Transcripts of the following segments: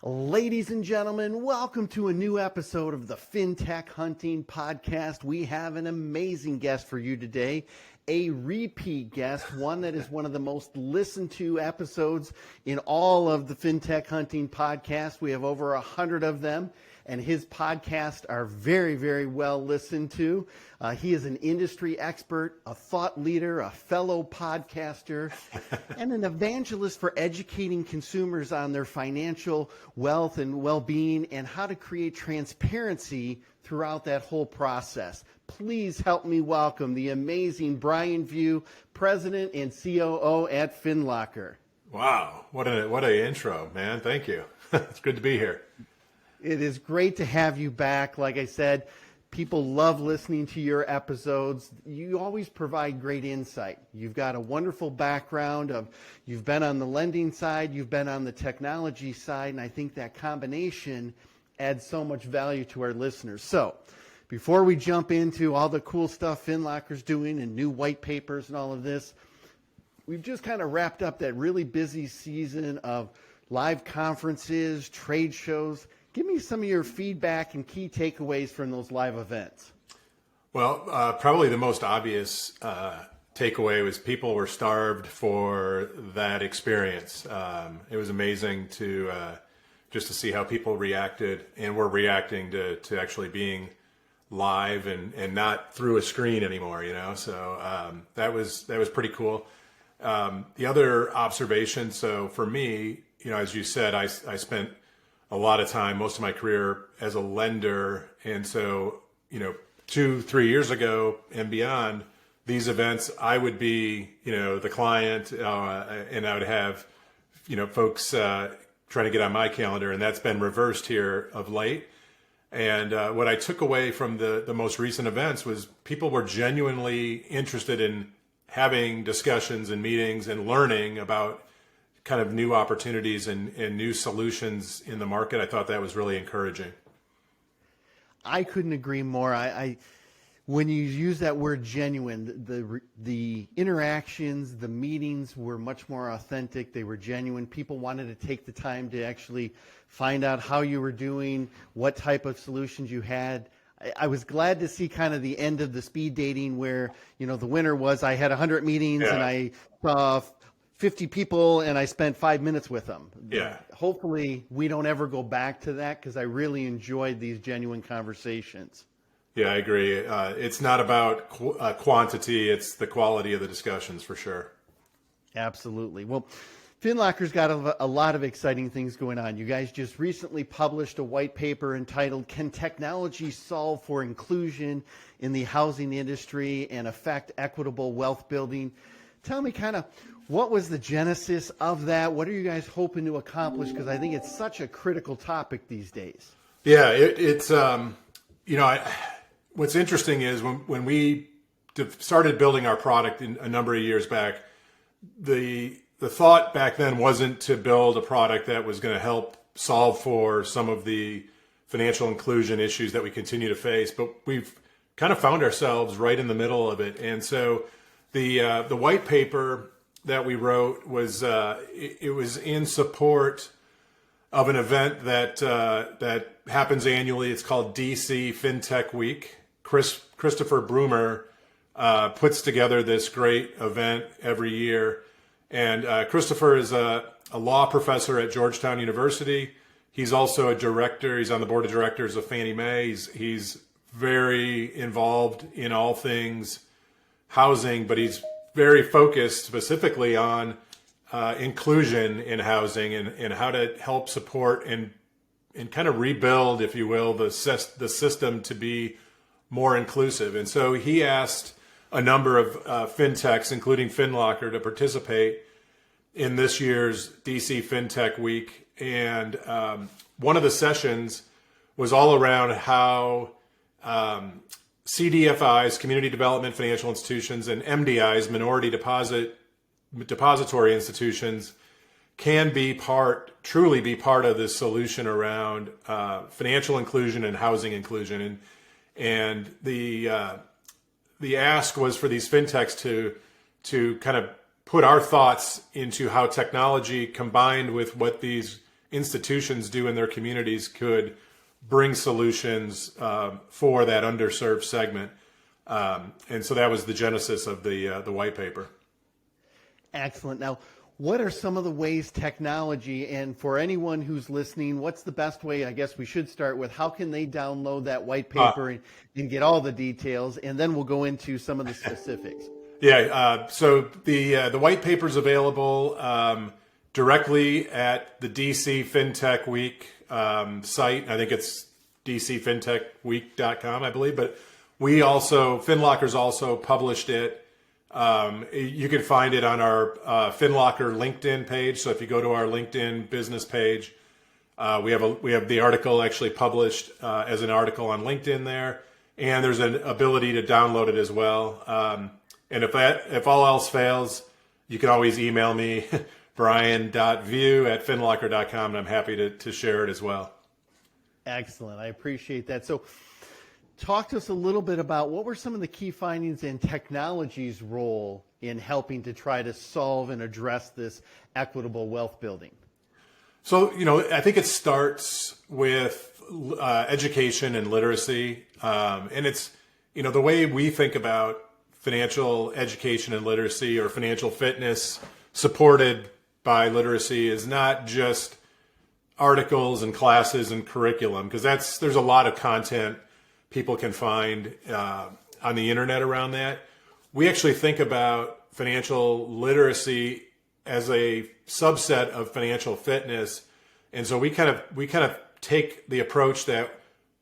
Ladies and gentlemen, welcome to a new episode of the Fintech Hunting Podcast. We have an amazing guest for you today, a repeat guest, one that is one of the most listened to episodes in all of the Fintech Hunting Podcast. We have over 100 of them, and his podcasts are very, very well listened to. He is an industry expert, a thought leader, a fellow podcaster, and an evangelist for educating consumers on their financial wealth and well-being and how to create transparency throughout that whole process. Please help me welcome the amazing Brian Vieaux, President and COO at Finlocker. Wow, what a intro, man. Thank you. It's good to be here. It is great to have you back. Like I said, people love listening to your episodes. You always provide great insight. You've got a wonderful background you've been on the lending side, you've been on the technology side, and I think that combination adds so much value to our listeners. So before we jump into all the cool stuff Finlocker's doing and new white papers and all of this, we've just kind of wrapped up that really busy season of live conferences, trade shows. Give me some of your feedback and key takeaways from those live events. Well, probably the most obvious takeaway was people were starved for that experience. It was amazing to just to see how people reacted and were reacting to actually being live and not through a screen anymore, So that was pretty cool. The other observation, so for me, as you said, I spent a lot of time, most of my career as a lender. And so, 2-3 years ago and beyond these events, I would be, the client, and I would have, folks trying to get on my calendar, and that's been reversed here of late. And what I took away from the most recent events was people were genuinely interested in having discussions and meetings and learning about kind of new opportunities and new solutions in the market. I thought that was really encouraging. I couldn't agree more. When you use that word genuine, the interactions, the meetings were much more authentic. They were genuine. People wanted to take the time to actually find out how you were doing, what type of solutions you had. I was glad to see kind of the end of the speed dating where, the winner was I had 100 meetings and I saw 50 people and I spent 5 minutes with them. Yeah. Hopefully we don't ever go back to that because I really enjoyed these genuine conversations. Yeah, I agree. It's not about quantity, it's the quality of the discussions for sure. Absolutely. Well, Finlocker's got a lot of exciting things going on. You guys just recently published a white paper entitled, "Can Technology Solve for Inclusion in the Housing Industry and Affect Equitable Wealth Building?" Tell me kind of what was the genesis of that? What are you guys hoping to accomplish? Because I think it's such a critical topic these days. Yeah, it's what's interesting is when we started building our product a number of years back, the thought back then wasn't to build a product that was going to help solve for some of the financial inclusion issues that we continue to face, but we've kind of found ourselves right in the middle of it. And so the white paper that we wrote was it was in support of an event that happens annually. It's called DC Fintech Week. Christopher Broomer puts together this great event every year. And Christopher is a law professor at Georgetown University. He's also a director. He's on the board of directors of Fannie Mae. He's very involved in all things housing, but he's very focused specifically on inclusion in housing and how to help support and kind of rebuild, if you will, the system to be more inclusive. And so he asked a number of fintechs, including Finlocker, to participate in this year's DC Fintech Week. And one of the sessions was all around how CDFIs, community development financial institutions, and MDIs, minority depository institutions, can truly be part of this solution around financial inclusion and housing inclusion. And the ask was for these fintechs to kind of put our thoughts into how technology combined with what these institutions do in their communities could bring solutions for that underserved segment. And so that was the genesis of the white paper. Excellent. Now, what are some of the ways technology, and for anyone who's listening, what's the best way? I guess we should start with how can they download that white paper and get all the details, and then we'll go into some of the specifics. Yeah, so the white paper is available directly at the DC Fintech Week site. I think it's dcfintechweek.com, I believe. But we also, Finlocker's also published it. You can find it on our Finlocker LinkedIn page. So if you go to our LinkedIn business page, we have the article actually published as an article on LinkedIn there, and there's an ability to download it as well. And if all else fails, you can always email me, brian.vieaux@finlocker.com, and I'm happy to share it as well. Excellent. I appreciate that. So talk to us a little bit about what were some of the key findings in technology's role in helping to try to solve and address this equitable wealth building? So, I think it starts with education and literacy. And it's, the way we think about financial education and literacy, or financial fitness supported by literacy, is not just articles and classes and curriculum, because there's a lot of content people can find on the internet around that. We actually think about financial literacy as a subset of financial fitness, and so we kind of take the approach that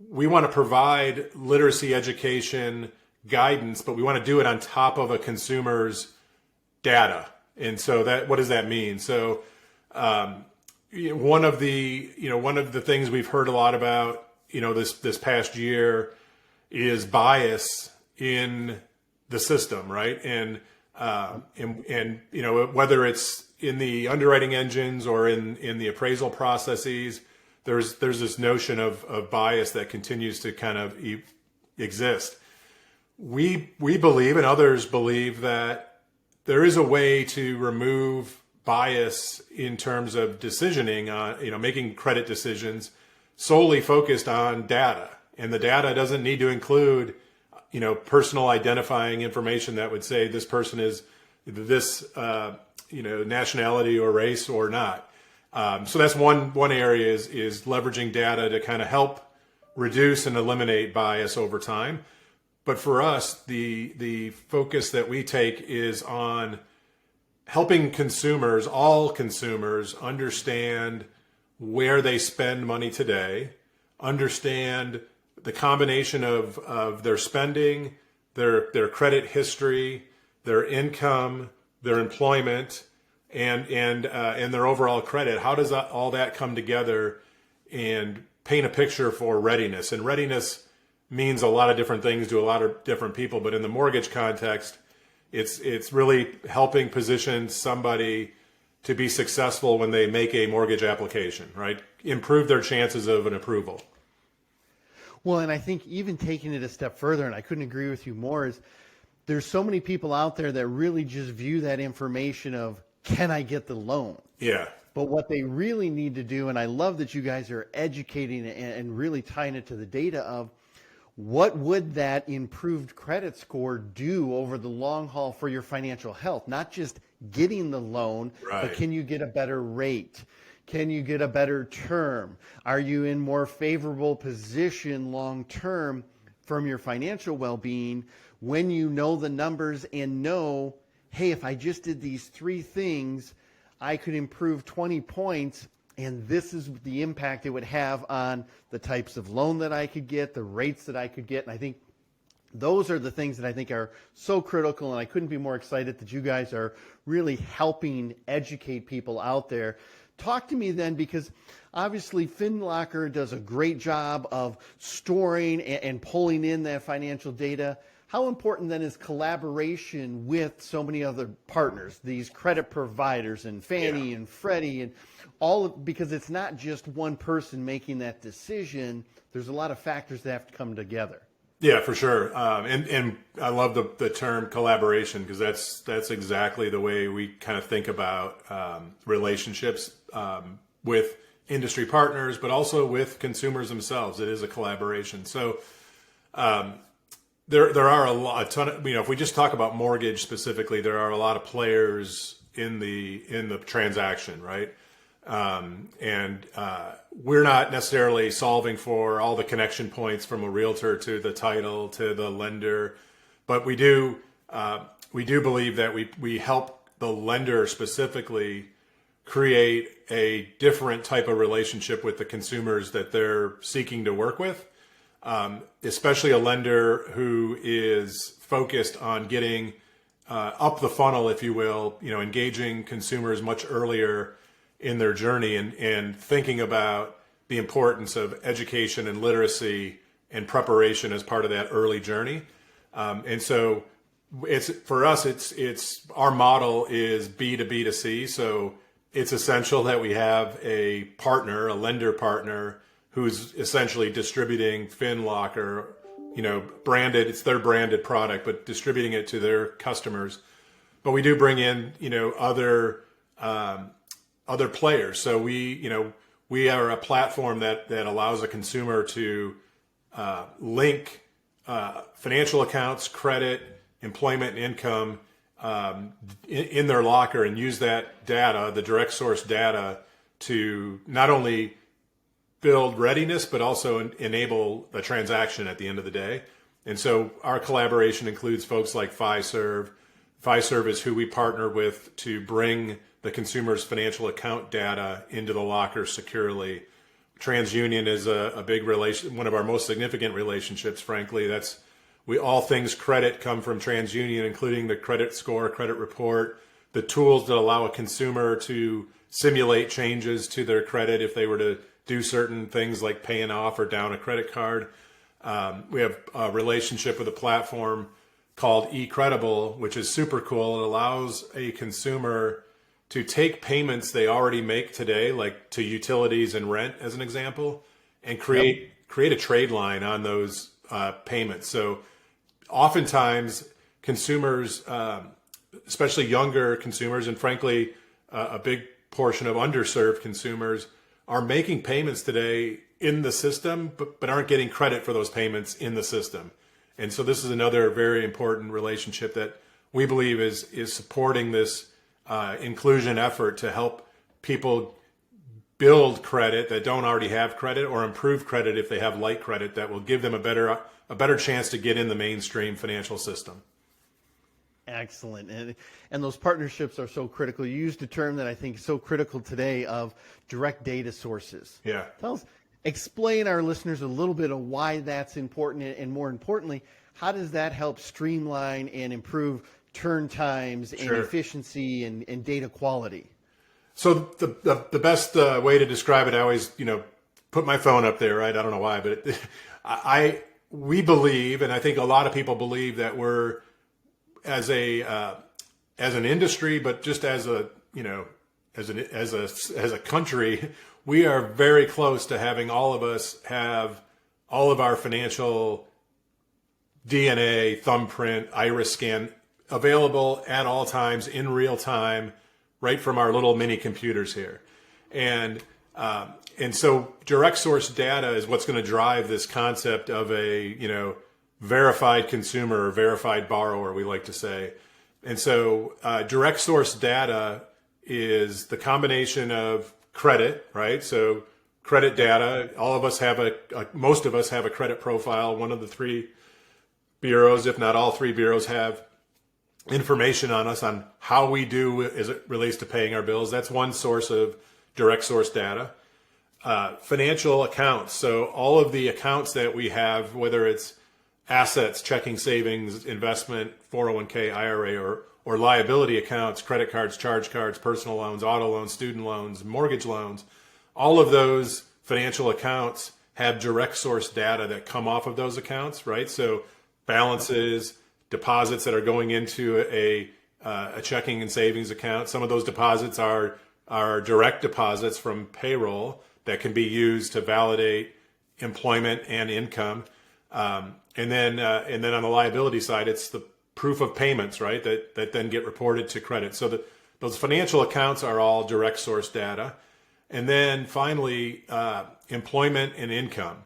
we want to provide literacy education guidance, but we want to do it on top of a consumer's data. And so what does that mean? So one of the things we've heard a lot about this past year is bias in the system, right? And whether it's in the underwriting engines or in the appraisal processes, there's this notion of bias that continues to kind of exist. We believe, and others believe, that there is a way to remove bias in terms of decisioning on, making credit decisions solely focused on data. And the data doesn't need to include, personal identifying information that would say this person is this, nationality or race or not. So that's one area is leveraging data to kind of help reduce and eliminate bias over time. But for us, the focus that we take is on helping consumers, all consumers, understand where they spend money today, understand the combination of their spending, their credit history, their income, their employment, and their overall credit. How does all that come together and paint a picture for readiness? And readiness means a lot of different things to a lot of different people, but in the mortgage context, it's really helping position somebody to be successful when they make a mortgage application, right? Improve their chances of an approval. Well, and I think even taking it a step further, and I couldn't agree with you more, is there's so many people out there that really just view that information of, can I get the loan? Yeah. But what they really need to do, and I love that you guys are educating and really tying it to the data of, what would that improved credit score do over the long haul for your financial health? Not just getting the loan, right, but can you get a better rate? Can you get a better term? Are you in more favorable position long term from your financial well-being when you know the numbers and know, hey, if I just did these three things, I could improve 20 points, and this is the impact it would have on the types of loan that I could get, the rates that I could get. And I think those are the things that I think are so critical, and I couldn't be more excited that you guys are really helping educate people out there. Talk to me then, because obviously Finlocker does a great job of storing and pulling in that financial data. How important then is collaboration with so many other partners, these credit providers and Fannie and Freddie and all of, because it's not just one person making that decision. There's a lot of factors that have to come together. Yeah, for sure. And I love the term collaboration, because that's exactly the way we kind of think about relationships with industry partners, but also with consumers themselves. It is a collaboration. So there are a ton of, if we just talk about mortgage specifically, there are a lot of players in the transaction, right? We're not necessarily solving for all the connection points from a realtor to the title to the lender, but we do believe that we help the lender specifically create a different type of relationship with the consumers that they're seeking to work with, especially a lender who is focused on getting up the funnel, if you will, engaging consumers much earlier in their journey and thinking about the importance of education and literacy and preparation as part of that early journey. And so for us, it's our model is B to B to C. So it's essential that we have a partner, a lender partner, who's essentially distributing Finlocker, branded, it's their branded product, but distributing it to their customers. But we do bring in, other players. So we are a platform that allows a consumer to link financial accounts, credit, employment, and income in their locker and use that data, the direct source data, to not only build readiness, but also enable the transaction at the end of the day. And so our collaboration includes folks like Fiserv. Fiserv is who we partner with to bring the consumer's financial account data into the locker securely. Transunion is a big one of our most significant relationships, frankly. All things credit come from Transunion, including the credit score, credit report, the tools that allow a consumer to simulate changes to their credit if they were to do certain things like paying off or down a credit card. We have a relationship with a platform called eCredible, which is super cool. It allows a consumer to take payments they already make today, like to utilities and rent as an example, and create a trade line on those payments. So oftentimes consumers, especially younger consumers, and frankly, a big portion of underserved consumers are making payments today in the system, but aren't getting credit for those payments in the system. And so this is another very important relationship that we believe is supporting this inclusion effort to help people build credit that don't already have credit, or improve credit if they have light credit that will give them a better chance to get in the mainstream financial system. Excellent. And those partnerships are so critical. You used a term that I think is so critical today of direct data sources. Yeah. Explain our listeners a little bit of why that's important, and more importantly, how does that help streamline and improve turn times and efficiency and data quality? So the best way to describe it, I always, put my phone up there, right? I don't know why, but we believe, and I think a lot of people believe, that we're as an industry, but just as a country, we are very close to having all of us have all of our financial DNA, thumbprint, iris scan available at all times in real time, right from our little mini computers here. And so direct source data is what's going to drive this concept of a, verified consumer or verified borrower, we like to say. And so direct source data is the combination of credit, right? So credit data, all of us have most of us have a credit profile. One of the three bureaus, if not all three bureaus, have information on us on how we do as it relates to paying our bills. That's one source of direct source data. Financial accounts. So all of the accounts that we have, whether it's assets, checking, savings, investment, 401k, IRA, or liability accounts, credit cards, charge cards, personal loans, auto loans, student loans, mortgage loans, all of those financial accounts have direct source data that come off of those accounts, right? So balances, deposits that are going into a checking and savings account. Some of those deposits are direct deposits from payroll that can be used to validate employment and income. And then on the liability side, it's the proof of payments, right? That then get reported to credit. So those financial accounts are all direct source data. And then finally, employment and income.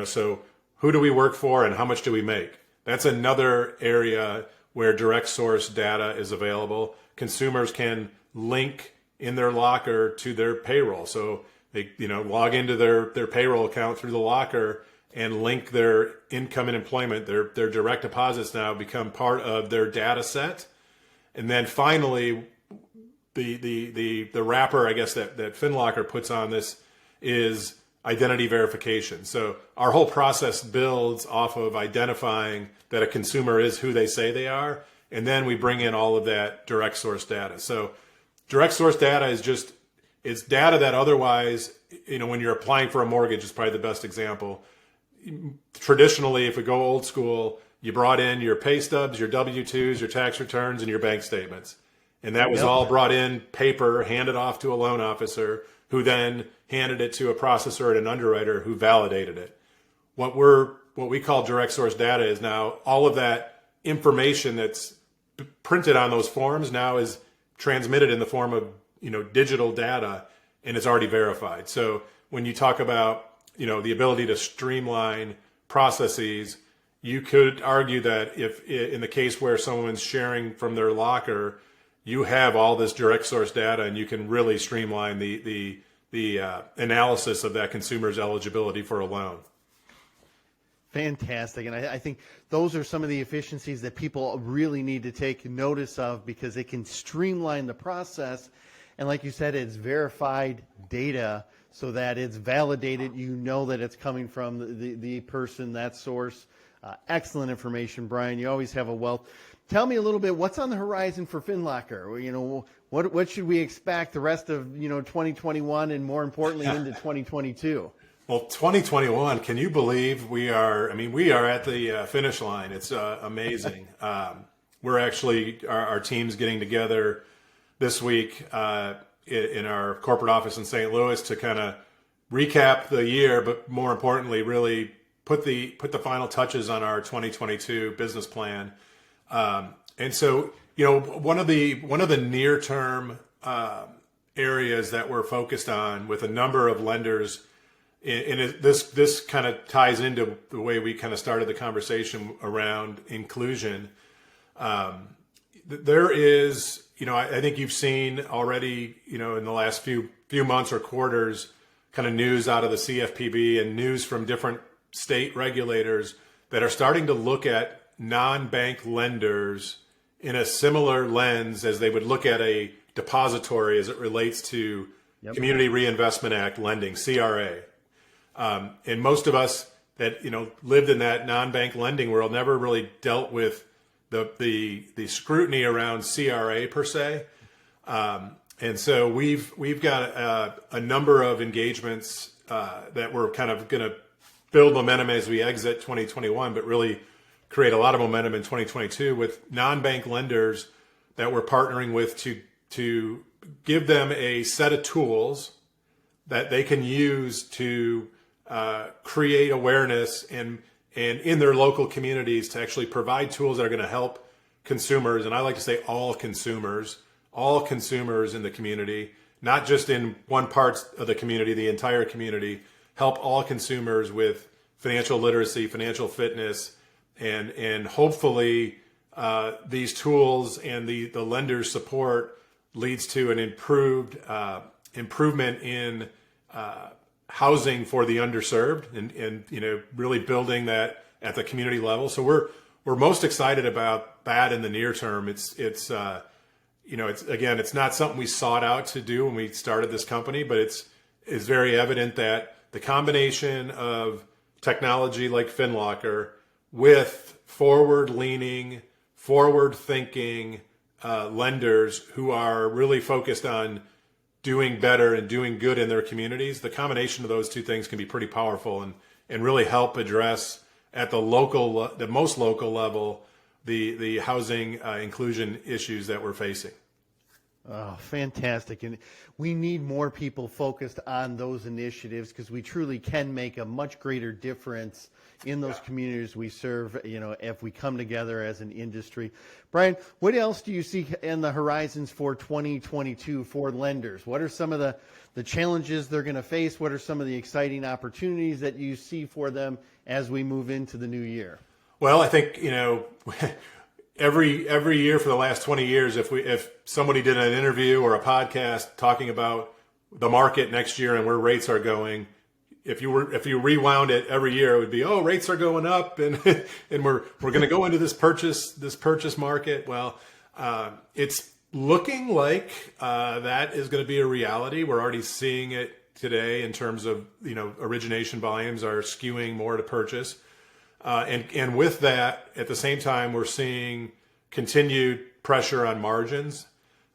So who do we work for and how much do we make? That's another area where direct source data is available. Consumers can link in their locker to their payroll. So they, log into their payroll account through the locker and link their income and employment. Their direct deposits now become part of their data set. And then finally, the wrapper, I guess, that Finlocker puts on this is identity verification. So our whole process builds off of identifying that a consumer is who they say they are, and then we bring in all of that direct source data. So direct source data it's data that otherwise, when you're applying for a mortgage, is probably the best example. Traditionally, if we go old school, you brought in your pay stubs, your W-2s, your tax returns, and your bank statements. And that was all brought in paper, handed off to a loan officer, who then handed it to a processor and an underwriter who validated it. What we call direct source data is now all of that information that's printed on those forms now is transmitted in the form of digital data, and it's already verified. So when you talk about the ability to streamline processes, you could argue that if in the case where someone's sharing from their locker, you have all this direct source data, and you can really streamline the analysis of that consumer's eligibility for a loan. Fantastic. And I think those are some of the efficiencies that people really need to take notice of, because it can streamline the process. And like you said, it's verified data so that it's validated. That it's coming from the person, that source. Excellent information, Brian. You always have a wealth. Tell me a little bit, what's on the horizon for Finlocker? What should we expect the rest of 2021 and more importantly into 2022? Well, 2021, can you believe we are at the finish line. It's amazing. We're actually, our team's getting together this week in our corporate office in St. Louis to kind of recap the year, but more importantly, really put the final touches on our 2022 business plan. And so, one of the near-term areas that we're focused on with a number of lenders, and this kind of ties into the way we kind of started the conversation around inclusion. There is, I think you've seen already, in the last few months or quarters, kind of news out of the CFPB and news from different state regulators that are starting to look at non-bank lenders in a similar lens as they would look at a depository as it relates to Community Reinvestment Act lending, CRA. And most of us that lived in that non-bank lending world never really dealt with the scrutiny around CRA per se. And so we've got a number of engagements that we're kind of going to build momentum as we exit 2021, but really create a lot of momentum in 2022 with non-bank lenders that we're partnering with to give them a set of tools that they can use to create awareness and in their local communities to actually provide tools that are going to help consumers. And I like to say all consumers in the community, not just in one part of the community, the entire community, help all consumers with financial literacy, financial fitness, and hopefully these tools and the lender's support leads to an improvement in housing for the underserved and really building that at the community level. So we're most excited about that in the near term. It's not something we sought out to do when we started this company, but it's very evident that the combination of technology like Finlocker with forward-leaning, forward-thinking lenders who are really focused on doing better and doing good in their communities, the combination of those two things can be pretty powerful and really help address at the most local level, the housing inclusion issues that we're facing. Oh, fantastic. And we need more people focused on those initiatives because we truly can make a much greater difference in those communities we serve, if we come together as an industry. Brian, what else do you see in the horizons for 2022 for lenders? What are some of the challenges they're going to face? What are some of the exciting opportunities that you see for them as we move into the new year? Well, I think, every year for the last 20 years, if somebody did an interview or a podcast talking about the market next year and where rates are going, if you rewound it every year, it would be, oh, rates are going up and and we're going to go into this purchase market. Well, it's looking like that is going to be a reality. We're already seeing it today in terms of, origination volumes are skewing more to purchase. And with that, at the same time, we're seeing continued pressure on margins.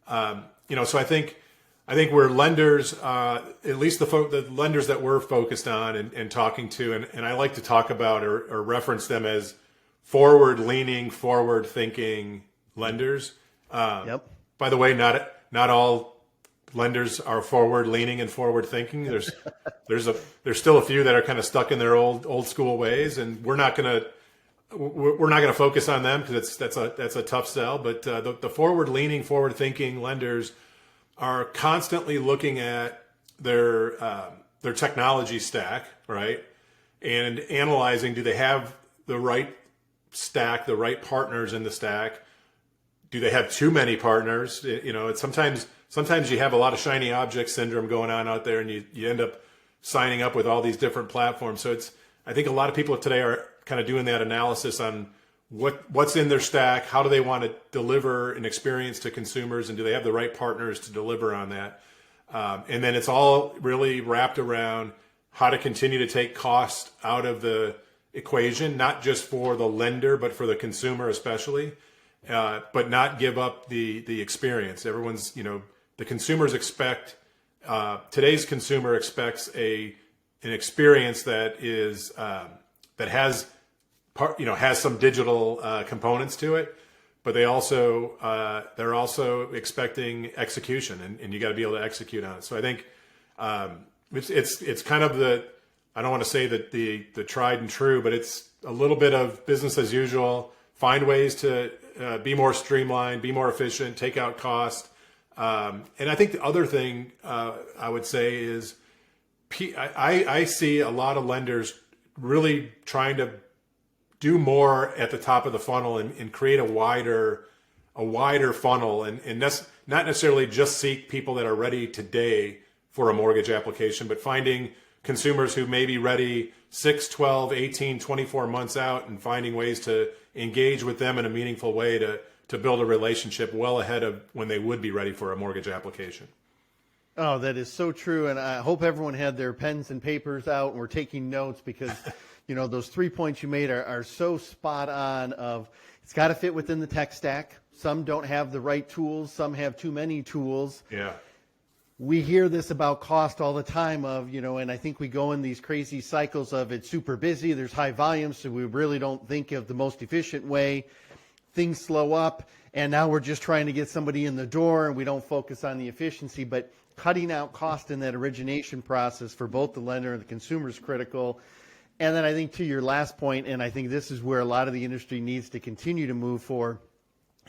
So I think where lenders, at least the lenders that we're focused on and talking to, and I like to talk about or reference them as forward-leaning, forward-thinking lenders. Yep. By the way, not all lenders are forward-leaning and forward-thinking. There's still a few that are kind of stuck in their old school ways, and we're not going to focus on them because that's a tough sell. But the forward-leaning, forward-thinking lenders are constantly looking at their technology stack, right, and analyzing, do they have the right stack, the right partners in the stack? Do they have too many partners? It's sometimes you have a lot of shiny object syndrome going on out there, and you end up signing up with all these different platforms. So I think a lot of people today are kind of doing that analysis on what's in their stack, how do they want to deliver an experience to consumers, and do they have the right partners to deliver on that? And then it's all really wrapped around how to continue to take cost out of the equation, not just for the lender, but for the consumer especially, but not give up the experience. Everyone's, the consumers expect, today's consumer expects an experience that is, that has some digital components to it, but they're also expecting execution, and you got to be able to execute on it. So I think it's kind of I don't want to say that the tried and true, but it's a little bit of business as usual. Find ways to be more streamlined, be more efficient, take out cost. And I think the other thing I would say is I see a lot of lenders really trying to do more at the top of the funnel and create a wider funnel and not necessarily just seek people that are ready today for a mortgage application, but finding consumers who may be ready 6, 12, 18, 24 months out and finding ways to engage with them in a meaningful way to build a relationship well ahead of when they would be ready for a mortgage application. Oh, that is so true. And I hope everyone had their pens and papers out and were taking notes because, those 3 points you made are so spot on of it's got to fit within the tech stack. Some don't have the right tools. Some have too many tools. Yeah. We hear this about cost all the time and I think we go in these crazy cycles of it's super busy, there's high volume, so we really don't think of the most efficient way. Things slow up, and now we're just trying to get somebody in the door, and we don't focus on the efficiency. But cutting out cost in that origination process for both the lender and the consumer is critical. And then I think to your last point, and I think this is where a lot of the industry needs to continue to move for,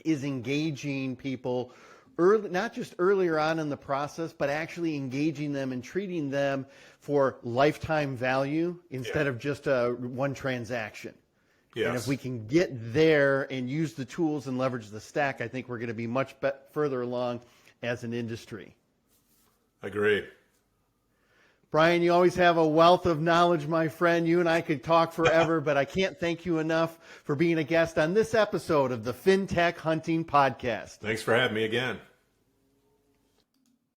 is engaging people early, not just earlier on in the process, but actually engaging them and treating them for lifetime value instead of just one transaction. Yes. And if we can get there and use the tools and leverage the stack, I think we're going to be much further along as an industry. Agreed. Brian, you always have a wealth of knowledge, my friend. You and I could talk forever, but I can't thank you enough for being a guest on this episode of the Fintech Hunting Podcast. Thanks for having me again.